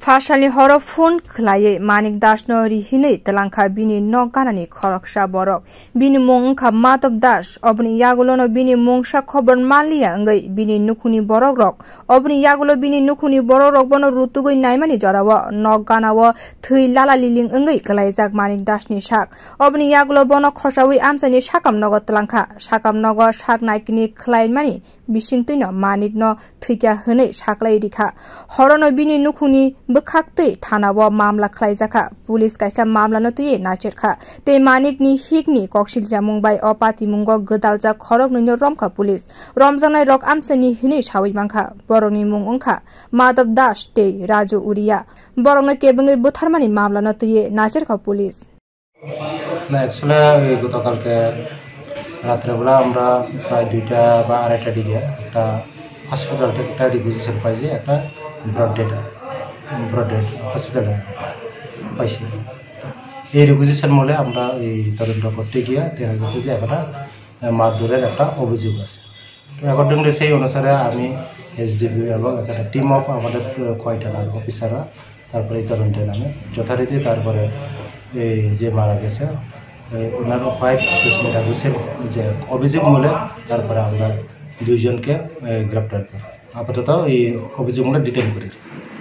Farsali horo phone khlaye Manik Das no rihine telangkha bini no ganani khoroksha borok bini mongkha Matop Das obni yagulo no bini mongsha khobor malia ngai bini nukuni borok rok obni yagulo bini nukuni borok rok bono rutugoi naimani jorawo no ganawo thui lala liling ngai khlaijak Manik Das ni sak obni yagulo bono khosawi amsani sakam nogo telangkha sakam nogo sak naikini khlaimani bisingtino Manik no thuikya hne saklai rikha horono bini nukuni bkhakte thanawo mamla khlaijaka police kaisa mamla no tuye nachirkha te Manik ni hikni koksil jamung bai opati mungo godalja khorok nino romkha police romjanai rok amsani hine sawi mangkha boroni mung ongkha Matop Das te Raju Uriya borongna kebengai butharmani mamla no tuye nachirkha police না actually গতকালকে রাত্রেবেলা আমরা প্রায় 2টা বা 2:30টার দিকে একটা hospital থেকে একটা রিকুইজিশন পাই যে একটা ব্রড ডেড হসপিটালে পাইছি এই রিকুইজিশন মূলে আমরা এই তদন্ত করতে গিয়ে দেখা গেছে যে একটা মারধরের একটা অভিযোগ আছে তো অ্যাকর্ডিংলি সেই অনুসারে আমি এসডিপি এবং একটা টিম অফ আমাদের কয়টা অফিসাররা তারপরে এই তদন্তে নামে যথারীতি তারপরে এই যে মারা গেছে ওনার ওয়াইফ সুস্মিতা ঘোষের যে অভিযোগ মূলে তারপরে আমরা দুইজনকে গ্রেপ্তার করি আপাতত এই অভিযোগ মূলে ডিটেইন করি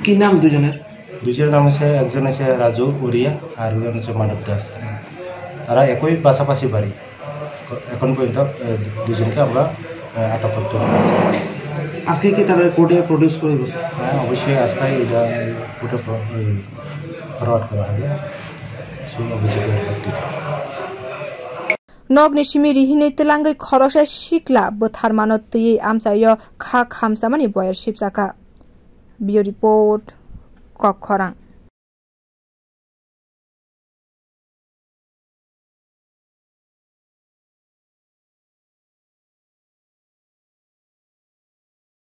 কি নাম দুজনের নাম হচ্ছে একজন হচ্ছে রাজু উরিয়া আর একজন হচ্ছে মানব দাস তারা একই পাশাপাশি বাড়ি এখন পর্যন্ত দুজনকে আমরা আটক করতে পেরেছি আজকে কি তারা কোর্টে প্রডিউস করে বসে হ্যাঁ অবশ্যই আজকে এটা কোর্টে ফরওয়ার্ড করা হবে সেই অভিযোগের ভিত্তিতে Nogni shimiri hine telangai khoroksa shikla bothar manot tuye amsayo kha khamsa mani boyer shipsaka. Bio report Kokkhorang.